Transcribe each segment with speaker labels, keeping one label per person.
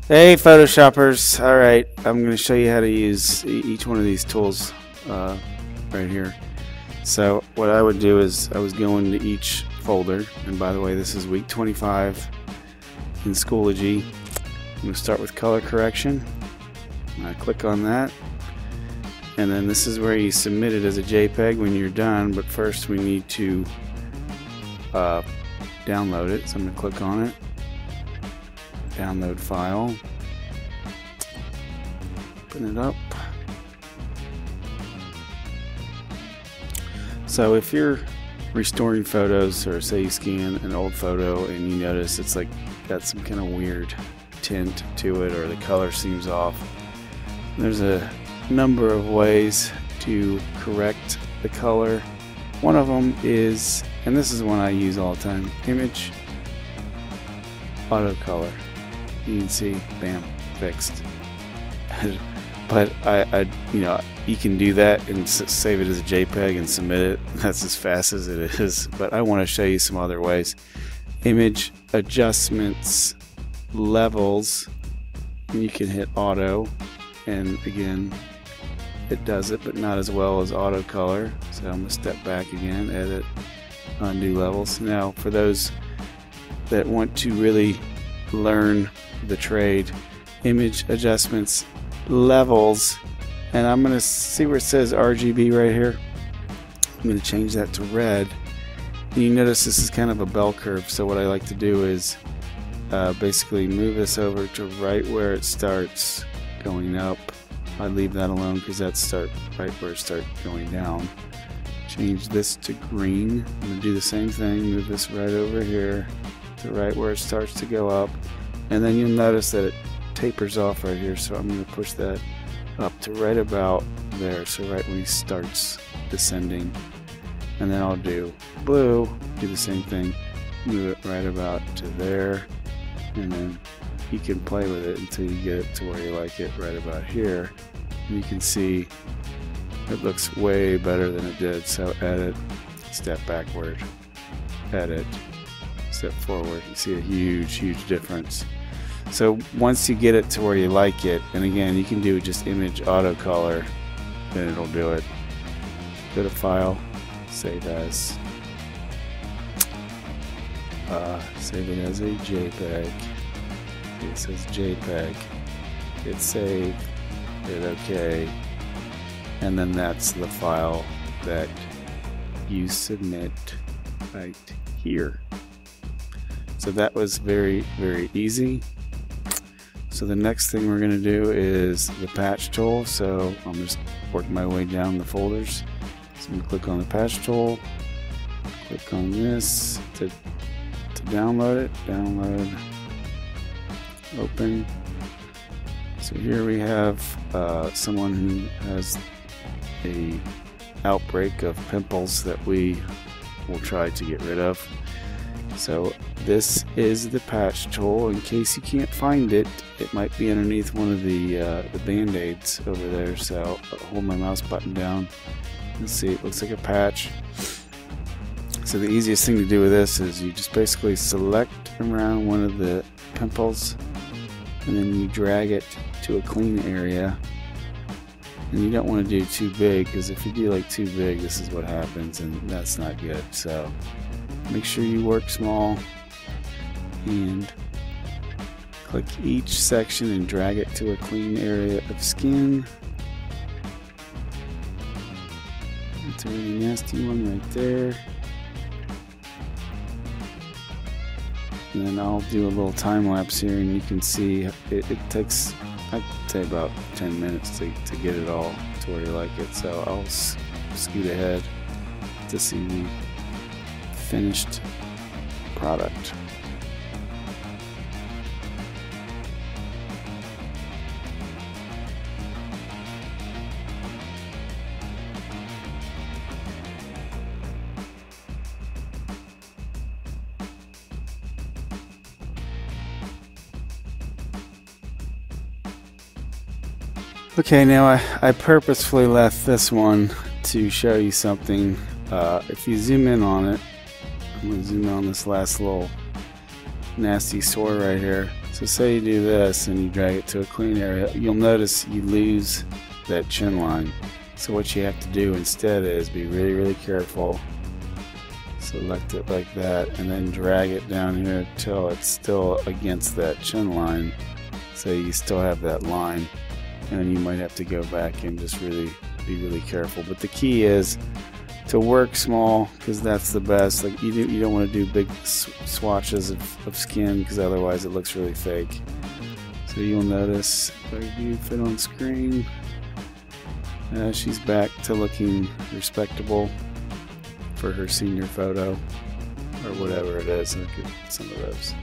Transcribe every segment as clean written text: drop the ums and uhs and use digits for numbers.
Speaker 1: Hey Photoshoppers, alright, I'm going to show you how to use each one of these tools right here. So what I would do is I was going to each folder, and by the way this is week 25 in Schoology. I'm going to start with color correction. I click on that, and then this is where you submit it as a JPEG when you're done, but first we need to download it, so I'm going to click on it. Download file, open it up. So if you're restoring photos, or say you scan an old photo and you notice it's like got some kind of weird tint to it, or the color seems off, there's a number of ways to correct the color. One of them is, and this is one I use all the time, image auto color. You can see, bam, fixed. But you can do that and save it as a JPEG and submit it. That's as fast as it is. But I want to show you some other ways. Image adjustments, levels, and you can hit auto, and again, it does it, but not as well as auto color. So I'm gonna step back again, edit, undo levels. Now, for those that want to really learn the trade, image adjustments, levels, and I'm going to see where it says RGB right here. I'm going to change that to red, and you notice this is kind of a bell curve. So what I like to do is basically move this over to right where it starts going up. I leave that alone because that's right where it starts going down. Change this to green. I'm going to do the same thing, move this right over here to right where it starts to go up, and then you'll notice that it tapers off right here, so I'm going to push that up to right about there, so right when he starts descending. And then I'll do blue, do the same thing, move it right about to there, and then you can play with it until you get it to where you like it, right about here. And you can see it looks way better than it did. So edit, step backward, edit, step forward. You see a huge difference. So once you get it to where you like it, and again you can do just image auto color, then it'll do it. Go to file, save as, save it as a JPEG. It says JPEG, hit save, hit OK, and then that's the file that you submit right here. So that was very easy. So the next thing we're going to do is the patch tool. So I'm just working my way down the folders. So I'm going to click on the patch tool, click on this to download it, download, open. So here we have someone who has a outbreak of pimples that we will try to get rid of. So this is the patch tool. In case you can't find it, it might be underneath one of the band-aids over there. So I'll hold my mouse button down and see, it looks like a patch. So the easiest thing to do with this is you just basically select around one of the pimples, and then you drag it to a clean area. And you don't want to do too big, because if you do like too big, this is what happens, and that's not good. So make sure you work small and click each section and drag it to a clean area of skin. That's a really nasty one right there. And then I'll do a little time lapse here, and you can see it takes, I'd say, about 10 minutes to get it all to where you like it. So I'll scoot ahead to see the finished product. Okay, now I purposefully left this one to show you something. If you zoom in on it, I'm going to zoom in on this last little nasty sore right here. So say you do this and you drag it to a clean area, you'll notice you lose that chin line. So what you have to do instead is be really, really careful. Select it like that and then drag it down here till it's still against that chin line, so you still have that line. And then you might have to go back and just really be really careful. But the key is to work small, because that's the best. Like you don't want to do big swatches of skin, because otherwise it looks really fake. So you'll notice if I do fit on screen, she's back to looking respectable for her senior photo or whatever it is. Look at some of those,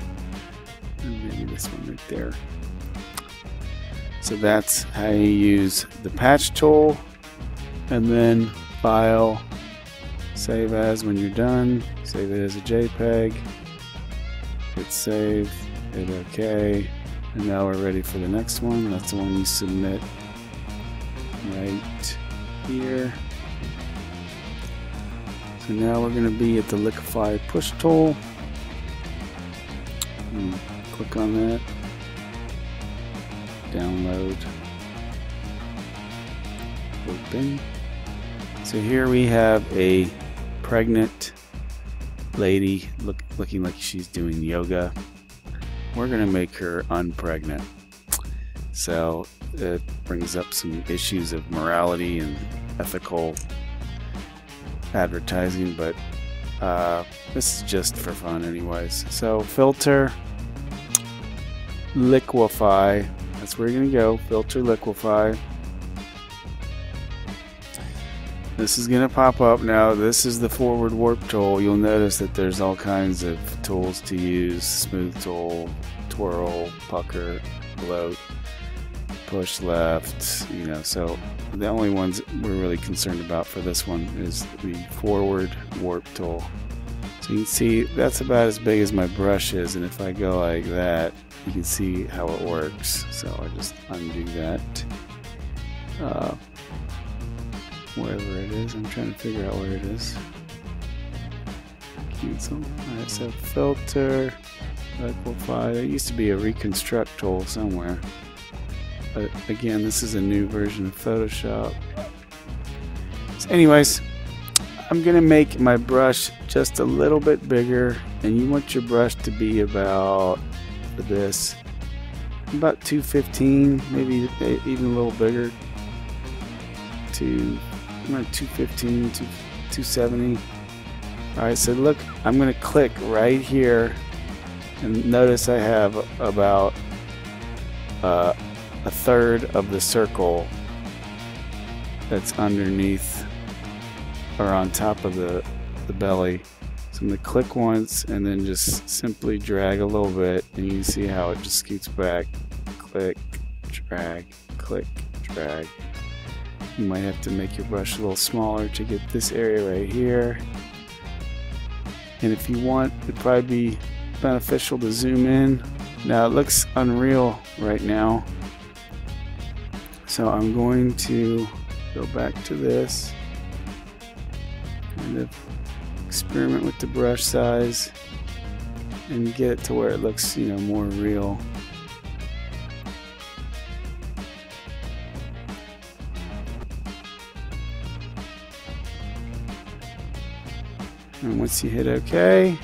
Speaker 1: and maybe this one right there. So that's how you use the patch tool, and then file, save as when you're done, save it as a JPEG, hit save, hit OK, and now we're ready for the next one. That's the one you submit right here. So now we're going to be at the Liquify push tool. Click on that. Download. Open. So here we have a pregnant lady looking like she's doing yoga. We're going to make her unpregnant. So it brings up some issues of morality and ethical advertising, but this is just for fun anyways. So filter, Liquify, that's where you're going to go. Filter, Liquify. This is going to pop up now. This is the forward warp tool. You'll notice that there's all kinds of tools to use: smooth tool, twirl, pucker, bloat, push left, you know. So the only ones we're really concerned about for this one is the forward warp tool. So you can see that's about as big as my brush is, and if I go like that, you can see how it works. So I just undo that. Wherever it is, I'm trying to figure out where it is. Cancel. Alright, so filter, Liquify. There used to be a reconstruct tool somewhere. But again, this is a new version of Photoshop. So anyways, I'm going to make my brush just a little bit bigger, and you want your brush to be about, for this, about 215, maybe even a little bigger, to 215, 270. Alright, so look, I'm going to click right here, and notice I have about a third of the circle that's underneath or on top of the belly. So I'm going to click once and then just simply drag a little bit, and you can see how it just scoots back. Click, drag, click, drag. You might have to make your brush a little smaller to get this area right here. And if you want, it'd probably be beneficial to zoom in. Now it looks unreal right now, so I'm going to go back to this, kind of experiment with the brush size and get it to where it looks, you know, more real. And once you hit OK,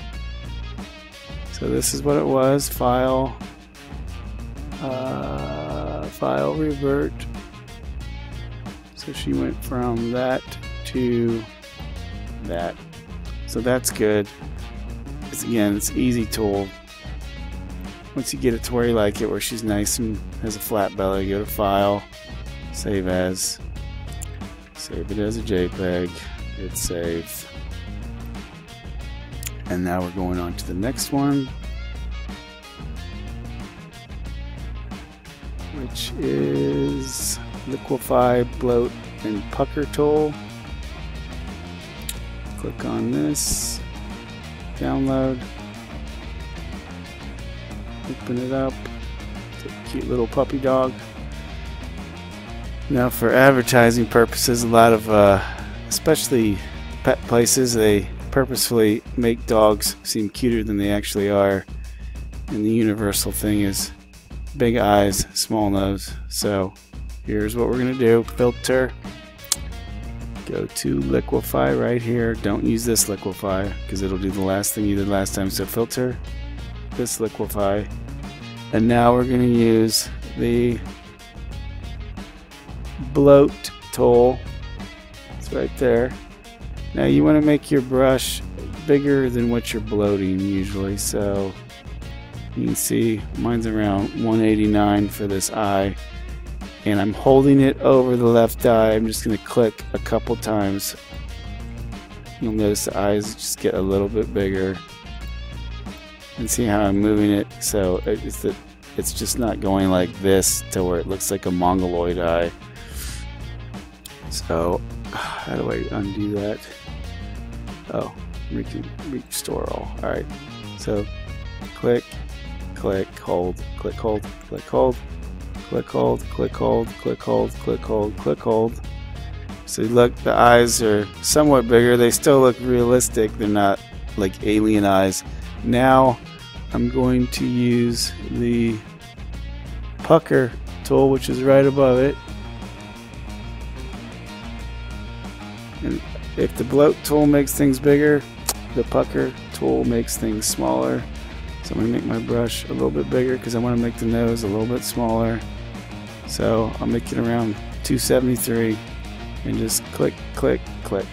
Speaker 1: so this is what it was: file, file, revert. So she went from that to that. So that's good. Again, it's an easy tool. Once you get it to where you like it, where she's nice and has a flat belly, go to File, Save As, save it as a JPEG, hit Save. And now we're going on to the next one, which is Liquify, Bloat, and Pucker tool. Click on this, download, open it up. It's a cute little puppy dog. Now for advertising purposes, a lot of, especially pet places, they purposefully make dogs seem cuter than they actually are. And the universal thing is big eyes, small nose. So here's what we're gonna do. Filter, go to Liquify right here. Don't use this Liquify because it'll do the last thing you did last time. So filter, this Liquify, and now we're gonna use the Bloat tool. It's right there. Now you want to make your brush bigger than what you're bloating usually, so you can see mine's around 189 for this eye, and I'm holding it over the left eye. I'm just going to click a couple times. You'll notice the eyes just get a little bit bigger, and see how I'm moving it, so it's just not going like this to where it looks like a mongoloid eye. So how do I undo that? Oh, restore all. Alright, so click, click, hold, click, hold, click, hold, click, hold, click, hold, click, hold, click, hold, click, hold. So look, the eyes are somewhat bigger. They still look realistic. They're not like alien eyes. Now I'm going to use the pucker tool, which is right above it. And if the bloat tool makes things bigger, the pucker tool makes things smaller. So I'm going to make my brush a little bit bigger because I want to make the nose a little bit smaller. So I'll make it around 273 and just click, click, click.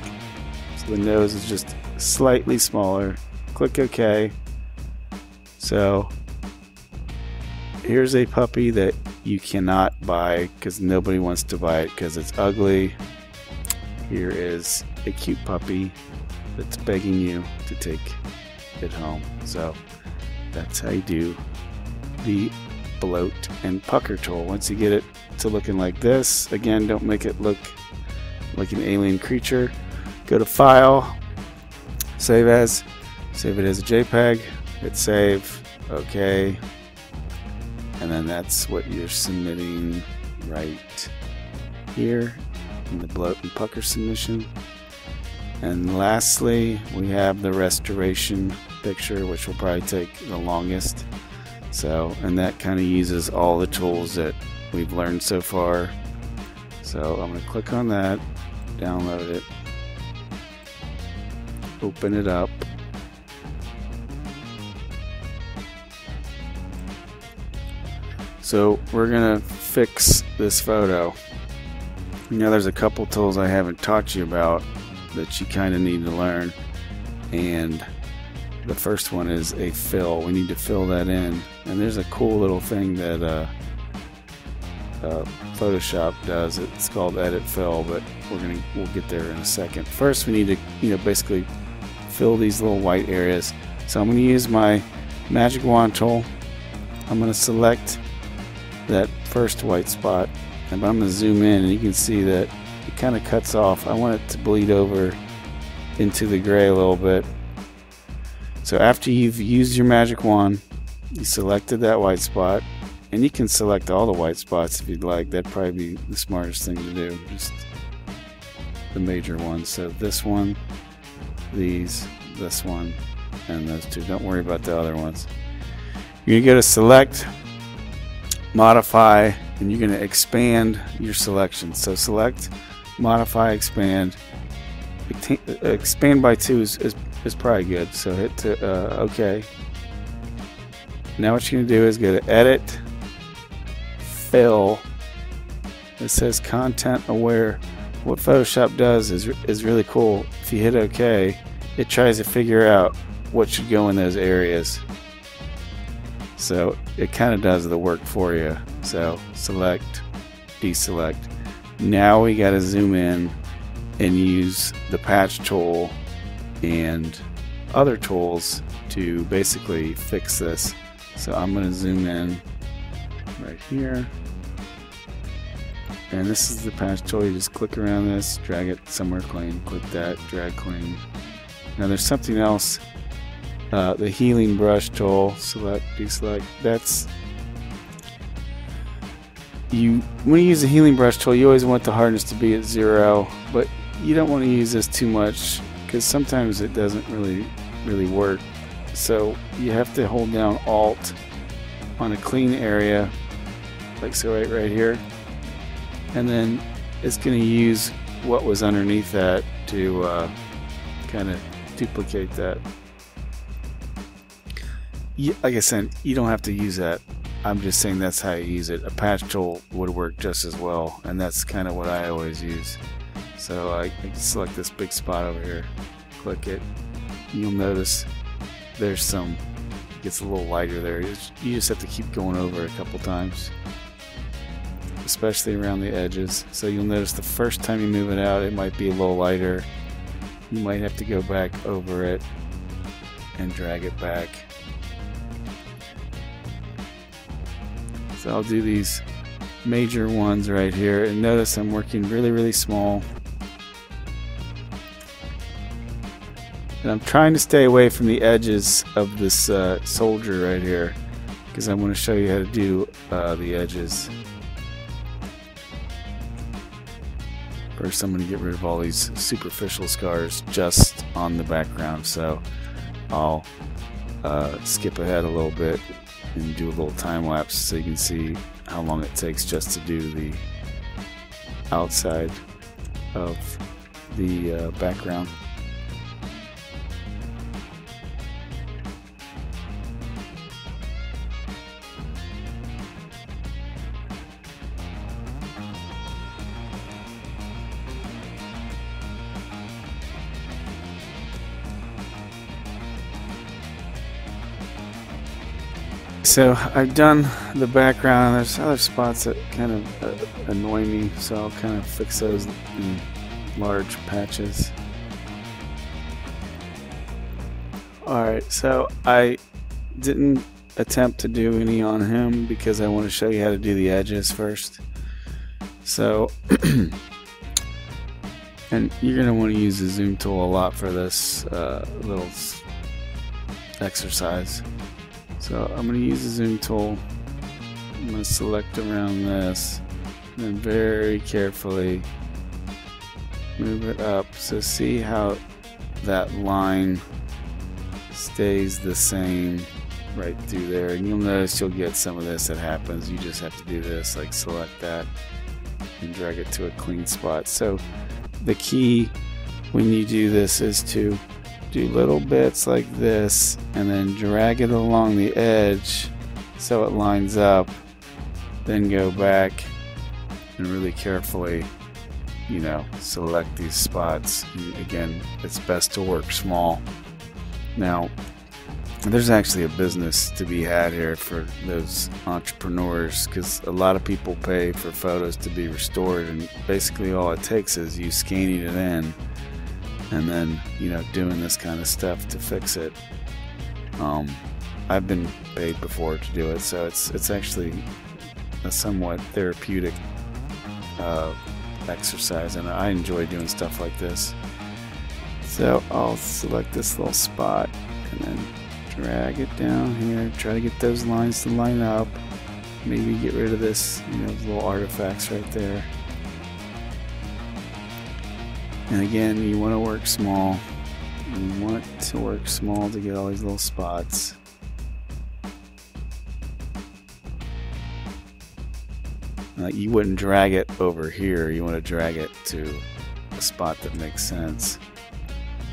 Speaker 1: So the nose is just slightly smaller. Click OK. So here's a puppy that you cannot buy because nobody wants to buy it because it's ugly. Here is a cute puppy that's begging you to take it home. So that's how you do the bloat and pucker tool. Once you get it to looking like this, again, don't make it look like an alien creature. Go to File, Save As, save it as a JPEG, hit Save, OK, and then that's what you're submitting right here in the bloat and pucker submission. And lastly, we have the restoration picture, which will probably take the longest. So, and that kind of uses all the tools that we've learned so far. So I'm going to click on that, download it, open it up. So we're going to fix this photo. Now there's a couple tools I haven't taught you about that you kind of need to learn, and the first one is a fill. We need to fill that in, and there's a cool little thing that Photoshop does. It's called Edit Fill, but we'll get there in a second. First, we need to basically fill these little white areas. So I'm going to use my magic wand tool. I'm going to select that first white spot. And I'm going to zoom in, and you can see that it kind of cuts off. I want it to bleed over into the gray a little bit. So after you've used your magic wand, you selected that white spot, and you can select all the white spots if you'd like. That'd probably be the smartest thing to do, just the major ones. So this one, these, this one, and those two. Don't worry about the other ones. You're going to go to Select, Modify, and you're going to expand your selection. So select, modify, expand. Expand by 2 is probably good. So hit OK. Now what you're going to do is go to Edit, Fill. It says Content Aware. What Photoshop does is really cool. If you hit OK, it tries to figure out what should go in those areas. So it kind of does the work for you. So select, deselect. Now we got to zoom in and use the patch tool and other tools to basically fix this. So I'm going to zoom in right here. And this is the patch tool. You just click around this, drag it somewhere clean, click that, drag clean. Now there's something else. The healing brush tool, select, deselect. When you use the healing brush tool, you always want the hardness to be at 0, but you don't want to use this too much because sometimes it doesn't really work. So you have to hold down Alt on a clean area like so right here, and then it's going to use what was underneath that to kind of duplicate that. Like I said, you don't have to use that. I'm just saying that's how you use it. A patch tool would work just as well, and that's kind of what I always use. So I can select this big spot over here, click it. You'll notice there's some, it gets a little lighter there. You just have to keep going over it a couple times, especially around the edges. So you'll notice the first time you move it out, it might be a little lighter. You might have to go back over it and drag it back. So I'll do these major ones right here, and notice I'm working really small. And I'm trying to stay away from the edges of this soldier right here, because I want to show you how to do the edges. First, I'm going to get rid of all these superficial scars just on the background, so I'll skip ahead a little bit and do a little time lapse so you can see how long it takes just to do the outside of the background. So I've done the background. There's other spots that kind of annoy me, so I'll kind of fix those in large patches. Alright, so I didn't attempt to do any on him because I want to show you how to do the edges first. So, and you're going to want to use the zoom tool a lot for this little exercise. So I'm going to use the zoom tool. I'm going to select around this and then very carefully move it up. So see how that line stays the same right through there, and you'll notice you'll get some of this that happens. You just have to do this, like select that and drag it to a clean spot. So the key when you do this is to do little bits like this and then drag it along the edge so it lines up, then go back and really carefully, you know, select these spots. And again, it's best to work small. Now there's actually a business to be had here for those entrepreneurs, because a lot of people pay for photos to be restored, and basically all it takes is you scanning it in and then, you know, doing this kind of stuff to fix it. I've been paid before to do it, so it's actually a somewhat therapeutic exercise, and I enjoy doing stuff like this. So I'll select this little spot and then drag it down here, try to get those lines to line up, maybe get rid of this, you know, little artifacts right there. And again, you want to work small. You want to work small to get all these little spots. You wouldn't drag it over here. You want to drag it to a spot that makes sense.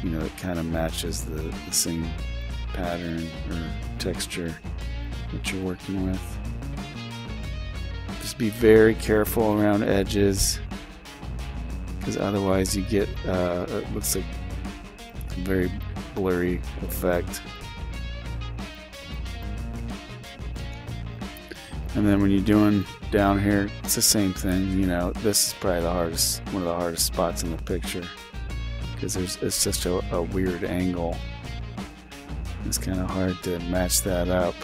Speaker 1: You know, it kind of matches the same pattern or texture that you're working with. Just be very careful around edges, because otherwise you get it looks like a very blurry effect. And then when you're doing down here, it's the same thing. You know, this is probably the hardest, one of the hardest spots in the picture, because it's just a weird angle. It's kind of hard to match that up,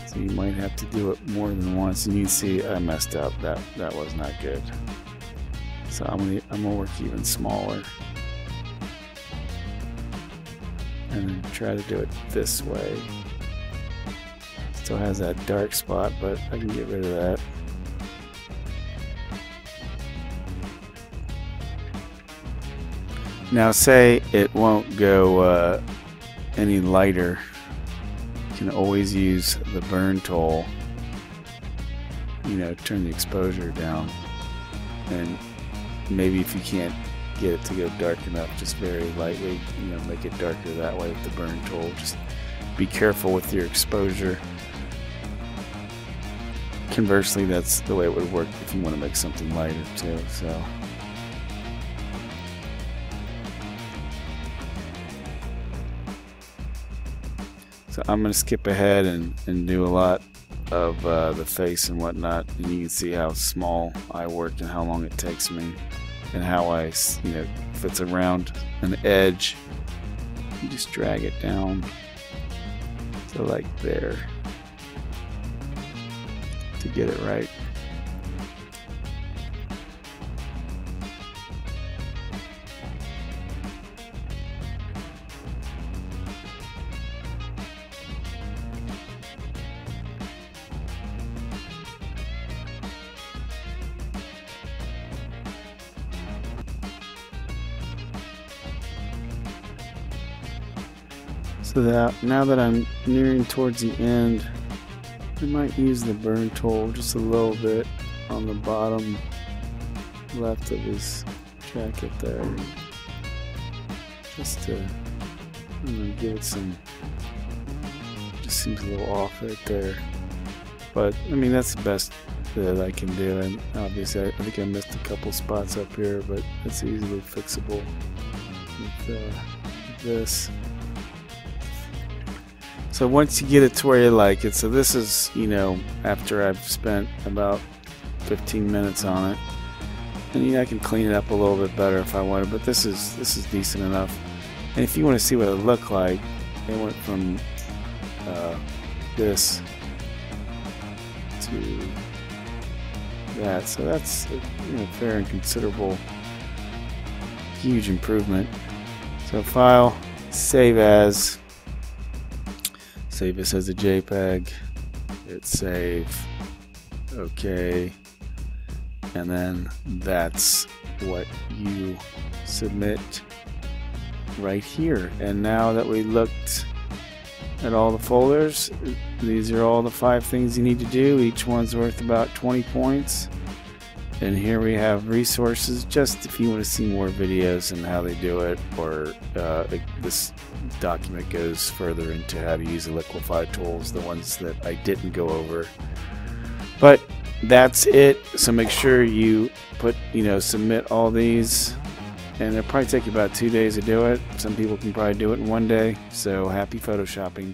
Speaker 1: so you might have to do it more than once. And you can see I messed up. That was not good. So I'm gonna work even smaller, and then try to do it this way. Still has that dark spot, but I can get rid of that. Now say it won't go any lighter, you can always use the burn tool turn the exposure down, and maybe if you can't get it to go dark enough, just very lightly, make it darker that way with the burn tool. Just be careful with your exposure. Conversely, that's the way it would work if you want to make something lighter too. So I'm going to skip ahead and do a lot of the face and whatnot, and you can see how small I work and how long it takes me, and how I, if it's around an edge, you just drag it down to like there to get it right. So that now that I'm nearing towards the end, I might use the burn tool just a little bit on the bottom left of his jacket there, just to give it some. Just seems a little off right there, but I mean that's the best that I can do. And obviously I think I missed a couple spots up here, but it's easily fixable with this. So once you get it to where you like it, so this is, after I've spent about 15 minutes on it, and I can clean it up a little bit better if I wanted, but this is decent enough. And if you want to see what it looked like, it went from this to that, so that's fair and considerable, huge improvement. So file, save as. Save this as a JPEG, hit save, okay, and then that's what you submit right here. And now that we looked at all the folders, these are all the 5 things you need to do. Each one's worth about 20 points. And here we have resources, just if you want to see more videos and how they do it, or this document goes further into how to use the Liquify tools, the ones that I didn't go over. But that's it. So make sure you put, submit all these, and it'll probably take you about 2 days to do it. Some people can probably do it in 1 day. So happy photoshopping.